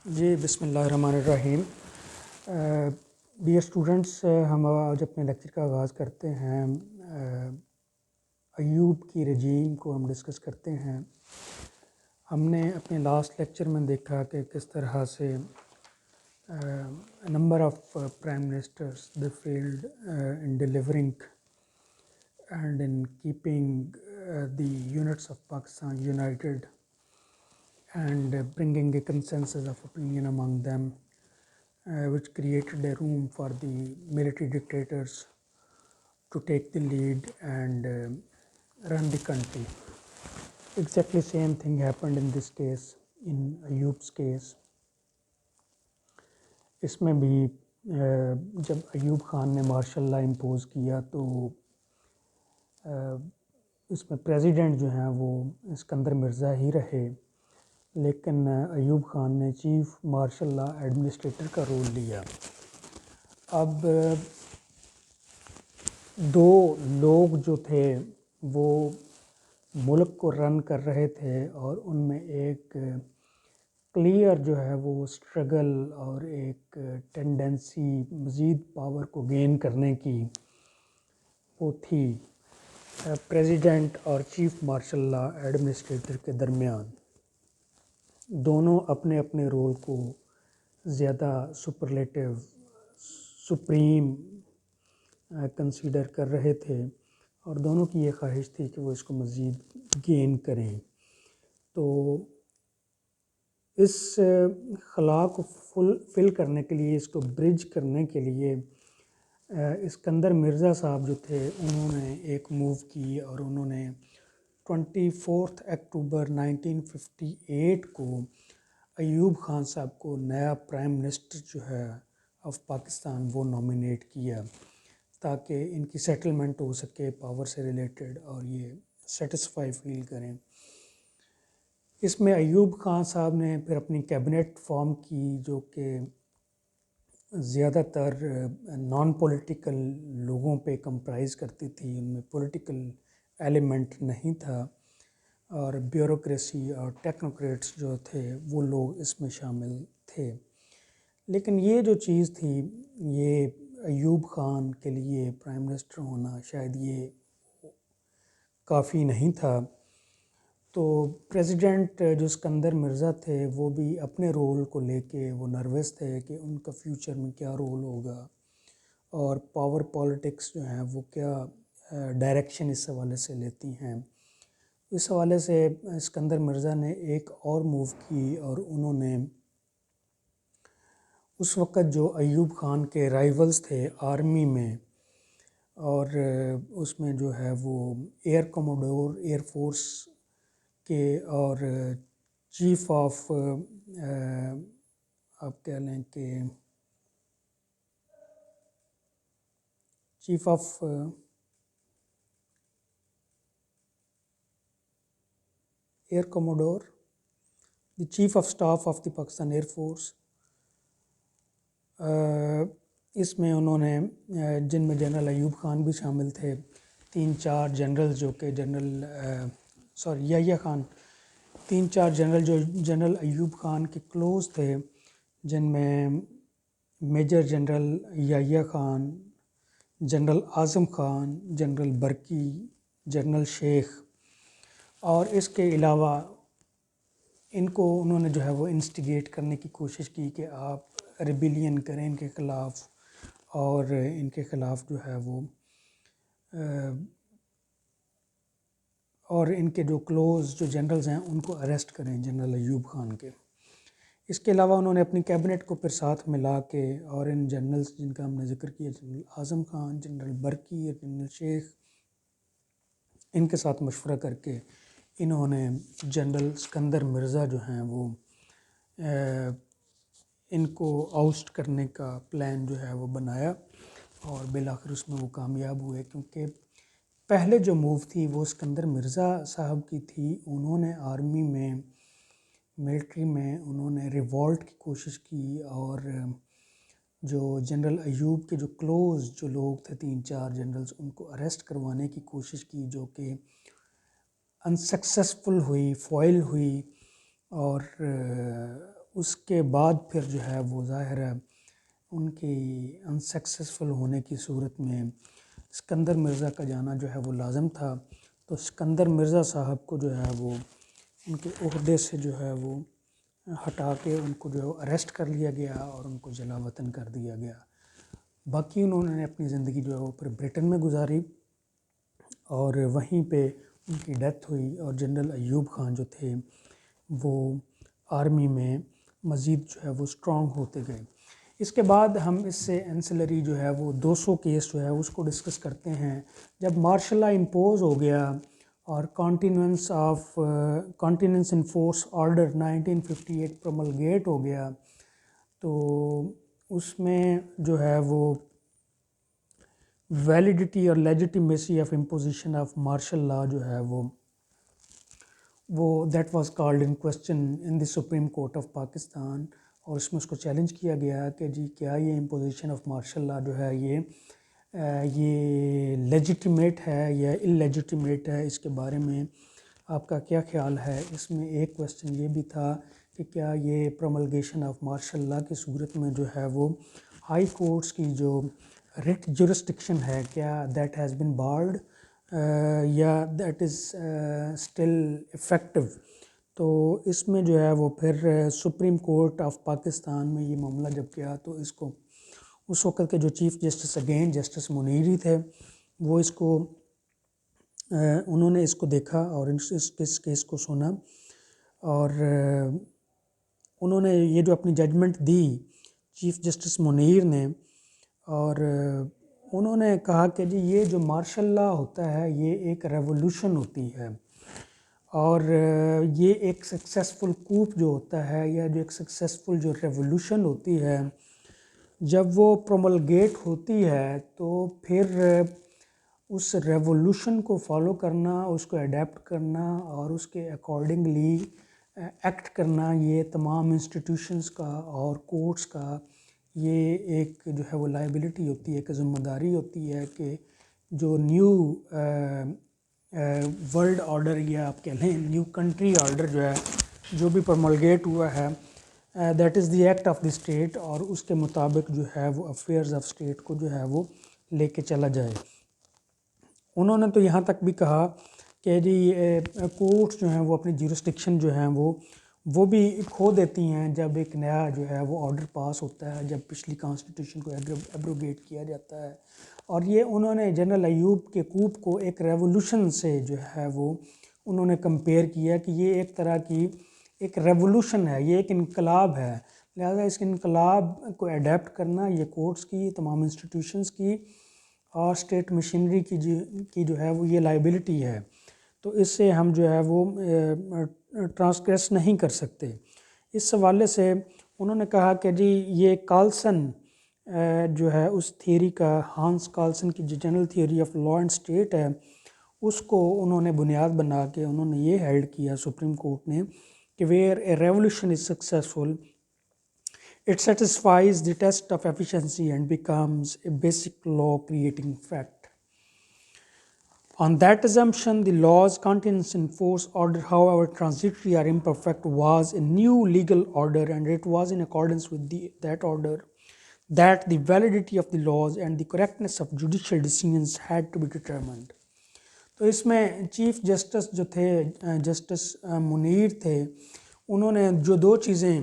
جی بسم اللہ الرحمن الرحیم۔ ڈیئر اسٹوڈنٹس، ہم آج اپنے لیکچر کا آغاز کرتے ہیں۔ ایوب کی رجیم کو ہم ڈسکس کرتے ہیں۔ ہم نے اپنے لاسٹ لیکچر میں دیکھا کہ کس طرح سے number of prime ministers they field in delivering and in keeping the units of Pakistan United and bringing a consensus of opinion among them, which created a room for the military dictators to take the lead and run the country. Exactly same thing happened in this case, in Ayoub's case. اس میں بھی جب ایوب خان نے martial law impose کیا تو اس میں president جو ہیں وہ اسکندر مرزا ہی رہے، لیکن ایوب خان نے چیف مارشل لا ایڈمنسٹریٹر کا رول لیا۔ اب دو لوگ جو تھے وہ ملک کو رن کر رہے تھے، اور ان میں ایک کلیئر جو ہے وہ اسٹرگل اور ایک ٹینڈنسی مزید پاور کو گین کرنے کی وہ تھی پریزیڈنٹ اور چیف مارشل لا ایڈمنسٹریٹر کے درمیان۔ دونوں اپنے اپنے رول کو زیادہ سپرلیٹو سپریم کنسیڈر کر رہے تھے، اور دونوں کی یہ خواہش تھی کہ وہ اس کو مزید گین کریں۔ تو اس خلا کو فل کرنے کے لیے، اس کو برج کرنے کے لیے اسکندر مرزا صاحب جو تھے انہوں نے ایک موو کی، اور انہوں نے 24 اکتوبر 1958 کو ایوب خان صاحب کو نیا پرائم منسٹر جو ہے آف پاکستان وہ نامینیٹ کیا، تاکہ ان کی سیٹلمنٹ ہو سکے پاور سے ریلیٹڈ اور یہ سیٹسفائی فیل کریں۔ اس میں ایوب خان صاحب نے پھر اپنی کیبنٹ فارم کی، جو کہ زیادہ تر نان پولیٹیکل لوگوں پہ کمپرائز کرتی تھی، ان میں پولیٹیکل ایلیمنٹ نہیں تھا، اور بیوروکریسی اور ٹیکنوکریٹس جو تھے وہ لوگ اس میں شامل تھے۔ لیکن یہ جو چیز تھی، یہ ایوب خان کے لیے پرائم منسٹر ہونا شاید یہ کافی نہیں تھا۔ تو پریزیڈنٹ جو اسکندر مرزا تھے وہ بھی اپنے رول کو لے کے وہ نروس تھے کہ ان کا فیوچر میں کیا رول ہوگا، اور پاور پالیٹکس جو ہیں وہ کیا ڈائریکشن اس حوالے سے لیتی ہیں۔ اس حوالے سے اسکندر مرزا نے ایک اور موو کی، اور انہوں نے اس وقت جو ایوب خان کے رائیولز تھے آرمی میں، اور اس میں جو ہے وہ ایئر کموڈور ایئر فورس کے اور چیف آف آپ کہہ لیں کہ chief of air commodore the chief of staff of the Pakistan Air Force, اس میں انہوں نے جن میں جنرل ایوب خان بھی شامل تھے، 3-4 جنرل جو کہ یحییٰ خان، 3-4 جنرل جو جنرل ایوب خان کے کلوز تھے، جن میں major general Yahya Khan, general Azam Khan, general Burki, general شیخ، اور اس کے علاوہ ان کو انہوں نے جو ہے وہ انسٹیگیٹ کرنے کی کوشش کی کہ آپ ریبیلین کریں ان کے خلاف، اور ان کے خلاف جو ہے وہ اور ان کے جو کلوز جو جنرلز ہیں ان کو اریسٹ کریں جنرل ایوب خان کے۔ اس کے علاوہ انہوں نے اپنی کیبنٹ کو پھر ساتھ ملا کے، اور ان جنرلز جن کا ہم نے ذکر کیا، جنرل اعظم خان، جنرل برکی اور جنرل شیخ، ان کے ساتھ مشورہ کر کے انہوں نے جنرل اسکندر مرزا جو ہیں وہ ان کو آؤسٹ کرنے کا پلان جو ہے وہ بنایا، اور بالآخر اس میں وہ کامیاب ہوئے، کیونکہ پہلے جو موو تھی وہ اسکندر مرزا صاحب کی تھی۔ انہوں نے آرمی میں ملٹری میں انہوں نے ریوولٹ کی کوشش کی، اور جو جنرل ایوب کے جو کلوز جو لوگ تھے 3-4 جنرلز، ان کو اریسٹ کروانے کی کوشش کی، جو کہ انسکسیسفل ہوئی، فوائل ہوئی، اور اس کے بعد پھر جو ہے وہ ظاہر ہے ان کی انسکسیسفل ہونے کی صورت میں اسکندر مرزا کا جانا جو ہے وہ لازم تھا. تو اسکندر مرزا صاحب کو جو ہے وہ ان کے عہدے سے جو ہے وہ ہٹا کے ان کو جو ہے وہ اریسٹ کر لیا گیا اور ان کو جلا وطن کر دیا گیا. باقی انہوں نے اپنی زندگی جو ہے وہ پھر برٹن میں گزاری اور وہیں پہ ان کی ڈیتھ ہوئی. اور جنرل ایوب خان جو تھے وہ آرمی میں مزید جو ہے وہ اسٹرانگ ہوتے گئے. اس کے بعد ہم اس سے انسلری جو ہے وہ 200 کیس جو ہے اس کو ڈسکس کرتے ہیں. جب مارشل لا امپوز ہو گیا اور continuance in force order 1958 promulgate ہو گیا تو اس میں جو ہے وہ ویلیڈیٹی اور legitimacy of imposition of martial law جو ہے وہ that was called in question in the supreme court of Pakistan. اور اس میں اس کو چیلنج کیا گیا کہ جی کیا یہ امپوزیشن آف مارشل لا جو ہے یہ لیجیٹیمیٹ ہے یا اللیجیٹیمیٹ ہے، اس کے بارے میں آپ کا کیا خیال ہے؟ اس میں ایک کوسچن یہ بھی تھا کہ کیا یہ پروملگیشن آف مارشل لا کی صورت میں جو ہے وہ ہائی کورٹس کی جو ریٹ جورسڈکشن ہے کیا دیٹ ہیز بن بارڈ یا دیٹ از اسٹل افیکٹو؟ تو اس میں جو ہے وہ پھر سپریم کورٹ آف پاکستان میں یہ معاملہ جب کیا تو اس کو اس وقت کے جو chief justice again justice Maneri تھے وہ اس کو انہوں نے اس کو دیکھا اور اس کیس کو سنا اور انہوں نے یہ جو اپنی ججمنٹ دی چیف جسٹس منیر نے اور انہوں نے کہا کہ جی یہ جو مارشل لا ہوتا ہے یہ ایک ریولوشن ہوتی ہے اور یہ ایک سکسیسفل کوپ جو ہوتا ہے یا جو ایک سکسیسفل جو ریولوشن ہوتی ہے جب وہ پروملگیٹ ہوتی ہے تو پھر اس ریولوشن کو فالو کرنا، اس کو اڈیپٹ کرنا اور اس کے اکارڈنگلی ایکٹ کرنا یہ تمام انسٹیٹیوشنز کا اور کورٹس کا یہ ایک جو ہے وہ لائبلٹی ہوتی ہے، ایک ذمہ داری ہوتی ہے کہ جو نیو ورلڈ آرڈر یا آپ کہہ لیں نیو کنٹری آرڈر جو ہے جو بھی پروملگیٹ ہوا ہے that is the act of the state اور اس کے مطابق جو ہے وہ افیئرز آف اسٹیٹ کو جو ہے وہ لے کے چلا جائے. انہوں نے تو یہاں تک بھی کہا کہ جی کورٹس جو ہیں وہ اپنی جیورسڈکشن جو ہیں وہ بھی کھو دیتی ہیں جب ایک نیا جو ہے وہ آرڈر پاس ہوتا ہے، جب پچھلی کانسٹیٹیوشن کو ایبروگیٹ کیا جاتا ہے. اور یہ انہوں نے جنرل ایوب کے کوپ کو ایک ریولوشن سے جو ہے وہ انہوں نے کمپیئر کیا کہ یہ ایک طرح کی ایک ریولوشن ہے، یہ ایک انقلاب ہے، لہذا اس انقلاب کو اڈیپٹ کرنا یہ کورٹس کی تمام انسٹیٹیوشنز کی اور اسٹیٹ مشینری کی جو ہے وہ یہ لائبلٹی ہے. تو اس سے ہم جو ہے وہ ٹرانسگریس نہیں کر سکتے. اس حوالے سے انہوں نے کہا کہ جی یہ کارلسن جو ہے اس تھیوری کا ہانس کارلسن کی جو general theory of law and state ہے اس کو انہوں نے بنیاد بنا کے انہوں نے یہ ہیلڈ کیا سپریم کورٹ نے کہ where a revolution is successful it satisfies the test of efficiency and becomes a basic law creating fact. On that assumption, the law's continence in force order, however transitory or imperfect, was a new legal order and it was in accordance with that order that the validity of the laws and the correctness of judicial decisions had to be determined. تو اس میں chief justice جو تھے justice Munir تھے انہوں نے جو دو چیزیں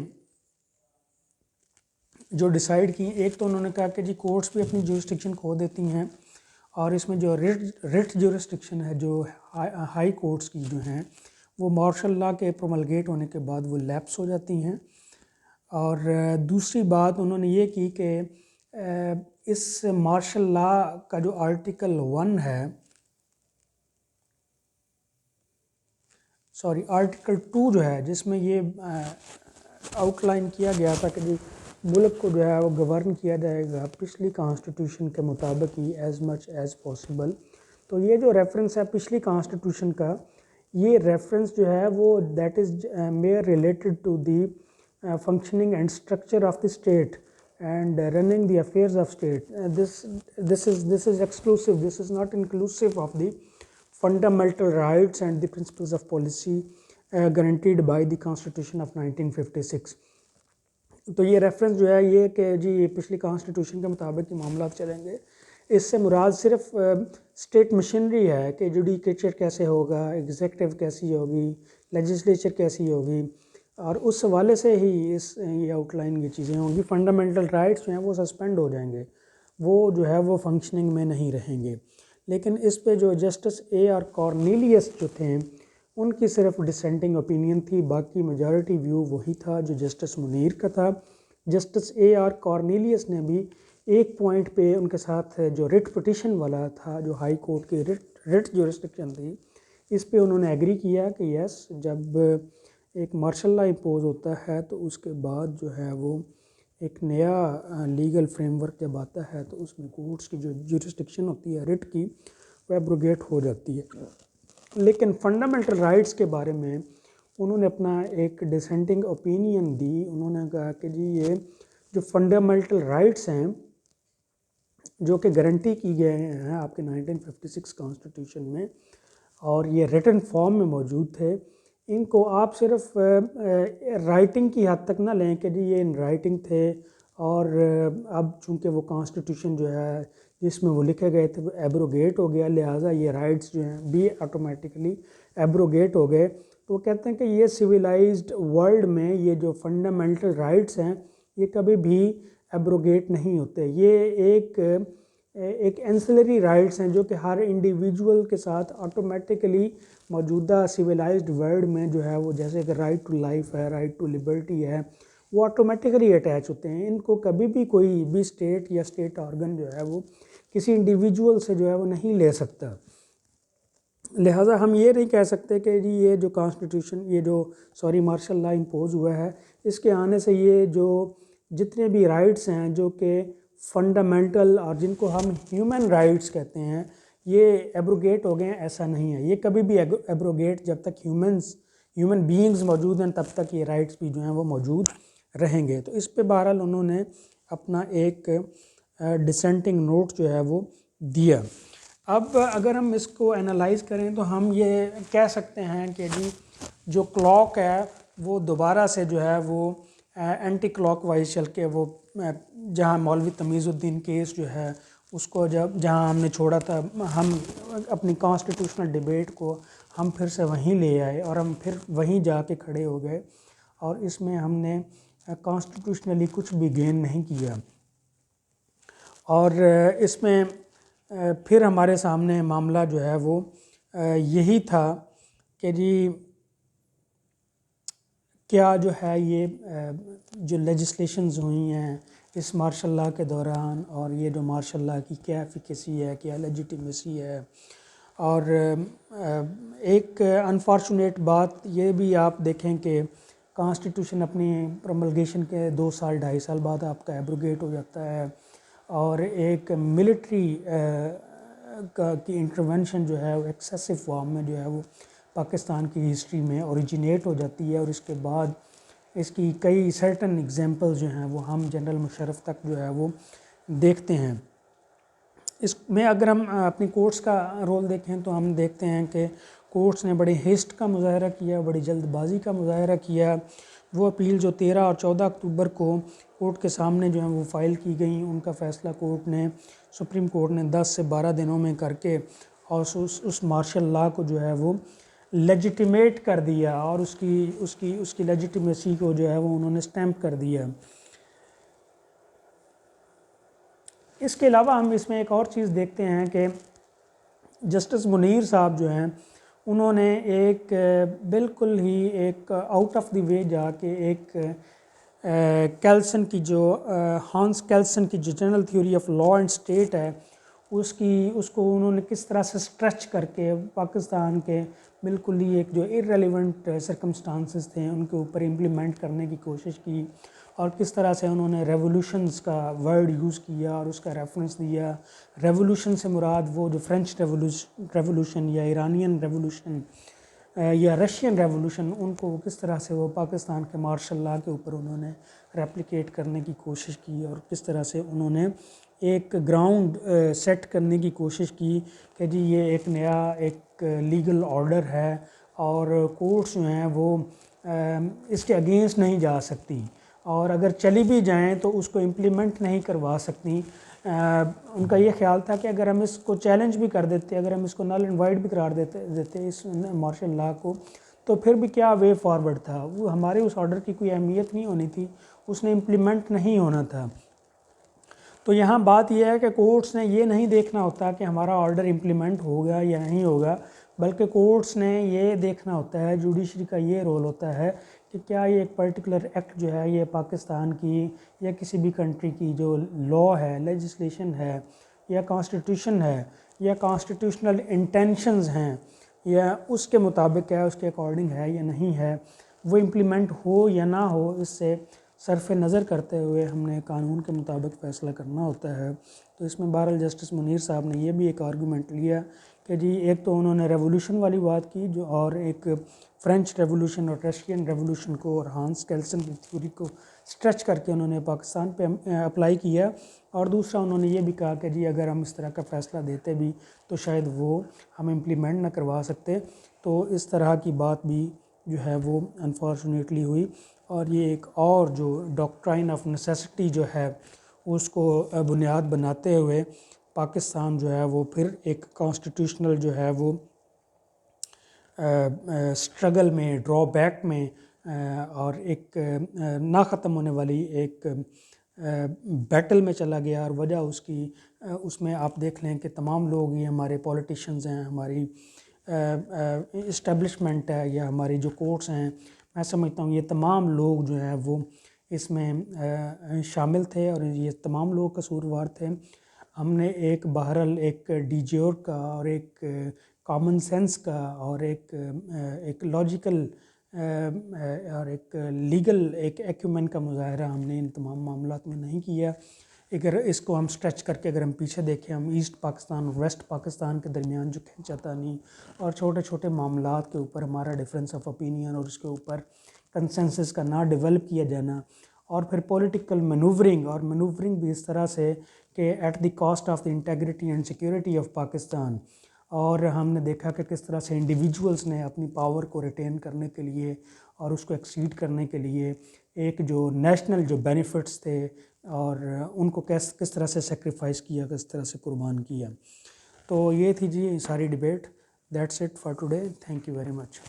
جو ڈیسائیڈ کی، ایک تو انہوں نے کہا کہ جی کورٹس بھی اپنی جورسڈکشن کھو دیتی ہیں اور اس میں جو ریٹ جورسڈکشن ہے جو ہائی کورٹس کی جو ہیں وہ مارشل لا کے پروملگیٹ ہونے کے بعد وہ لیپس ہو جاتی ہیں. اور دوسری بات انہوں نے یہ کی کہ اس مارشل لا کا جو آرٹیکل 1 ہے آرٹیکل 2 جو ہے جس میں یہ آؤٹ لائن کیا گیا تھا کہ جی ملک کو جو ہے وہ گورن کیا جائے گا پچھلی کانسٹیٹیوشن کے مطابق ہی ایز مچ ایز پاسبل. تو یہ جو ریفرنس ہے پچھلی کانسٹیٹیوشن کا یہ ریفرنس جو ہے وہ that is mere related to the functioning and structure of the state and running the affairs of state. this is exclusive, this is not inclusive of the fundamental rights and the principles of policy guaranteed by the Constitution of 1956. تو یہ reference جو ہے یہ کہ جی پچھلی constitution کے مطابق یہ معاملات چلیں گے، اس سے مراد صرف اسٹیٹ مشینری ہے کہ جوڈیکیچر کیسے ہوگا، ایگزیکٹو کیسی ہوگی، لیجسلیچر کیسی ہوگی، اور اس حوالے سے ہی یہ آؤٹ لائن یہ چیزیں ہوں گی۔ فنڈامنٹل رائٹس جو ہیں وہ سسپینڈ ہو جائیں گے، وہ جو ہے وہ فنکشننگ میں نہیں رہیں گے۔ لیکن اس پہ جو جسٹس اے آر کارنیلیس جو تھے ان کی صرف ڈسینٹنگ اوپینین تھی، باقی میجارٹی ویو وہی تھا جو جسٹس منیر کا تھا۔ جسٹس اے آر کارنیلیس نے بھی ایک پوائنٹ پہ ان کے ساتھ جو رٹ پٹیشن والا تھا، جو ہائی کورٹ کی رٹ جورسڈکشن تھی، اس پہ انہوں نے ایگری کیا کہ یس، جب ایک مارشل لا امپوز ہوتا ہے تو اس کے بعد جو ہے وہ ایک نیا لیگل فریم ورک جب آتا ہے تو اس میں کورٹس کی جو جورسڈکشن ہوتی ہے رٹ کی، وہ ایبروگیٹ ہو جاتی ہے۔ لیکن فنڈامنٹل رائٹس کے بارے میں انہوں نے اپنا ایک ڈسینٹنگ اوپینین دی۔ انہوں نے کہا کہ جی یہ جو فنڈامنٹل رائٹس ہیں جو کہ گارنٹی کی گئے ہیں آپ کے 1956 کانسٹیٹیوشن میں، اور یہ ریٹن فارم میں موجود تھے، ان کو آپ صرف رائٹنگ کی حد تک نہ لیں کہ جی یہ ان رائٹنگ تھے، اور اب چونکہ وہ کانسٹیٹیوشن جو ہے جس میں وہ لکھے گئے تھے وہ ایبروگیٹ ہو گیا، لہٰذا یہ رائٹس جو ہیں بھی آٹومیٹکلی ایبروگیٹ ہو گئے۔ تو وہ کہتے ہیں کہ یہ سویلائزڈ ورلڈ میں یہ جو فنڈامنٹل رائٹس ہیں یہ کبھی بھی ایبروگیٹ نہیں ہوتے، یہ ایک اینسلری رائٹس ہیں جو کہ ہر انڈیویجول کے ساتھ آٹومیٹکلی موجودہ سویلائزڈ ورلڈ میں جو ہے وہ، جیسے کہ رائٹ ٹو لائف ہے، رائٹ ٹو لبرٹی ہے، وہ آٹومیٹکلی اٹیچ ہوتے ہیں۔ ان کو کبھی بھی کوئی بھی اسٹیٹ یا اسٹیٹ آرگن جو ہے وہ کسی انڈیویجول سے جو ہے وہ نہیں لے سکتا۔ لہٰذا ہم یہ نہیں کہہ سکتے کہ جی یہ جو کانسٹیٹیوشن، یہ جو مارشل لا امپوز ہوا ہے، اس کے آنے سے یہ جو جتنے بھی رائٹس ہیں جو کہ فنڈامنٹل اور جن کو ہم ہیومن رائٹس کہتے ہیں، یہ ایبروگیٹ ہو گئے ہیں، ایسا نہیں ہے۔ یہ کبھی بھی ایبروگیٹ، جب تک ہیومن بینگز موجود ہیں تب تک یہ رائٹس بھی جو ہیں وہ موجود رہیں گے۔ تو اس پہ بہرحال انہوں نے اپنا ایک ڈسینٹنگ نوٹ جو ہے وہ دیا۔ اب اگر ہم اس کو انالائز کریں تو ہم یہ کہہ سکتے ہیں کہ جی جو کلاک ہے وہ دوبارہ سے جو ہے وہ اینٹی کلاک وائز چل کے وہ جہاں مولوی تمیز الدین کیس جو ہے اس کو جہاں ہم نے چھوڑا تھا، ہم اپنی کانسٹیٹیوشنل ڈیبیٹ کو ہم پھر سے وہیں لے آئے اور ہم پھر وہیں جا کے کھڑے ہو گئے، اور اس میں ہم نے کانسٹیٹیوشنلی کچھ بھی گین نہیں کیا، اور اس میں پھر ہمارے سامنے معاملہ جو ہے وہ یہی تھا کہ جی کیا جو ہے یہ جو لیجسلیشنز ہوئی ہیں اس مارشل لا کے دوران، اور یہ جو مارشل لا کی کیا ایفیکیسی ہے، کیا لیجیٹیمیسی ہے، اور ایک انفارچونیٹ بات یہ بھی آپ دیکھیں کہ کانسٹیٹیوشن اپنی پروملگیشن کے 2 سال 2.5 سال بعد آپ کا ایبروگیٹ ہو جاتا ہے، اور ایک ملٹری کی انٹرونشن جو ہے وہ ایکسیسو فارم میں جو ہے وہ پاکستان کی ہسٹری میں اوریجینیٹ ہو جاتی ہے، اور اس کے بعد اس کی کئی سرٹن ایگزامپل جو ہیں وہ ہم جنرل مشرف تک جو ہے وہ دیکھتے ہیں۔ اس میں اگر ہم اپنی کورٹس کا رول دیکھیں تو ہم دیکھتے ہیں کہ کورٹس نے بڑی ہیسٹ کا مظاہرہ کیا، بڑی جلد بازی کا مظاہرہ کیا۔ وہ اپیل جو 13 اور 14 اکتوبر کو کورٹ کے سامنے جو ہیں وہ فائل کی گئیں، ان کا فیصلہ سپریم کورٹ نے 10 سے 12 دنوں میں کر کے اور اس مارشل لا کو جو ہے وہ لیجیٹیمیٹ کر دیا، اور اس کی لیجیٹیمیسی کو جو ہے وہ انہوں نے اسٹیمپ کر دیا۔ اس کے علاوہ ہم اس میں ایک اور چیز دیکھتے ہیں کہ جسٹس منیر صاحب جو ہیں انہوں نے ایک بالکل ہی ایک آؤٹ آف دی وے جا کے ایک کیلسن کی جو ہانس کیلسن کی جو general theory of law and state ہے اس کو انہوں نے کس طرح سے اسٹریچ کر کے پاکستان کے بالکل ہی ایک جو ارریلیونٹ سرکمسٹانسز تھے ان کے اوپر امپلیمنٹ کرنے کی کوشش کی، اور کس طرح سے انہوں نے ریولوشنز کا ورڈ یوز کیا اور اس کا ریفرنس دیا۔ ریولوشن سے مراد وہ جو فرینچ ریولوشن یا ایرانین ریولوشن یا رشین ریولوشن، ان کو کس طرح سے وہ پاکستان کے مارشل لا کے اوپر انہوں نے ریپلیکیٹ کرنے کی کوشش کی، اور کس طرح سے انہوں نے ایک گراؤنڈ سیٹ کرنے کی کوشش کی کہ جی یہ ایک نیا ایک لیگل آرڈر ہے، اور کورٹس جو ہیں وہ اس کے اگینسٹ نہیں جا سکتی، اور اگر چلی بھی جائیں تو اس کو امپلیمنٹ نہیں کروا سکتی. ان کا یہ خیال تھا کہ اگر ہم اس کو چیلنج بھی کر دیتے, اگر ہم اس کو نل اینڈ وائڈ بھی قرار دیتے اس مارشل لاء کو, تو پھر بھی کیا وے فارورڈ تھا. وہ ہمارے اس آرڈر کی کوئی اہمیت نہیں ہونی تھی, اس نے امپلیمنٹ نہیں ہونا تھا. تو یہاں بات یہ ہے کہ کورٹس نے یہ نہیں دیکھنا ہوتا کہ ہمارا آرڈر امپلیمنٹ ہوگا یا نہیں ہوگا, بلکہ کورٹس نے یہ دیکھنا ہوتا ہے, جوڈیشری کا یہ رول ہوتا ہے کہ کیا یہ ایک پرٹیکولر ایکٹ جو ہے یہ پاکستان کی یا کسی بھی کنٹری کی جو لاء ہے, لیجسلیشن ہے, یا کانسٹیٹیوشن ہے, یا کانسٹیٹیوشنل انٹینشنز ہیں, یا اس کے مطابق ہے, اس کے اکارڈنگ ہے یا نہیں ہے, وہ امپلیمنٹ ہو یا نہ ہو, اس سے صرف نظر کرتے ہوئے ہم نے قانون کے مطابق فیصلہ کرنا ہوتا ہے. تو اس میں بہرحال جسٹس منیر صاحب نے یہ بھی ایک آرگومنٹ لیا کہ جی ایک تو انہوں نے ریولوشن والی بات کی, جو اور ایک فرینچ ریولوشن اور رشین ریولوشن کو اور ہانس کیلسن کی تھیوری کو سٹریچ کر کے انہوں نے پاکستان پہ اپلائی کیا, اور دوسرا انہوں نے یہ بھی کہا کہ جی اگر ہم اس طرح کا فیصلہ دیتے بھی تو شاید وہ ہم امپلیمنٹ نہ کروا سکتے. تو اس طرح کی بات بھی جو ہے وہ انفارچونیٹلی ہوئی, اور یہ ایک اور جو ڈاکٹرائن آف نیسیسٹی جو ہے اس کو بنیاد بناتے ہوئے پاکستان جو ہے وہ پھر ایک کانسٹیٹیوشنل جو ہے وہ اسٹرگل میں, ڈرا بیک میں, اور ایک نہ ختم ہونے والی ایک بیٹل میں چلا گیا. اور وجہ اس کی اس میں آپ دیکھ لیں کہ تمام لوگ یہ ہمارے پولیٹیشنز ہیں, ہماری اسٹیبلشمنٹ ہے, یا ہماری جو کورٹس ہیں, میں سمجھتا ہوں یہ تمام لوگ جو ہیں وہ اس میں شامل تھے, اور یہ تمام لوگ قصوروار تھے. ہم نے ایک بہرحال ایک ڈیجیور کا اور ایک کامن سینس کا اور ایک لاجیکل اور ایک لیگل ایک ایکیومن کا مظاہرہ ہم نے ان تمام معاملات میں نہیں کیا. اگر اس کو ہم سٹریچ کر کے اگر ہم پیچھے دیکھیں, ہم ایسٹ پاکستان اور ویسٹ پاکستان کے درمیان جو کھینچاتانی اور چھوٹے چھوٹے معاملات کے اوپر ہمارا ڈفرینس آف اوپینین اور اس کے اوپر کنسنسس کا نہ ڈیولپ کیا جانا, اور پھر پولیٹیکل مینوورنگ, اور مینوورنگ بھی اس طرح سے کہ at the cost of the integrity and security of Pakistan. اور ہم نے دیکھا کہ کس طرح سے انڈیویجولز نے اپنی پاور کو ریٹین کرنے کے لیے اور اس کو ایکسیڈ کرنے کے لیے ایک جو نیشنل جو بینیفٹس تھے اور ان کو کس طرح سے سیکریفائس کیا, کس طرح سے قربان کیا. تو یہ تھی جی ساری debate. That's it for today. Thank you very much.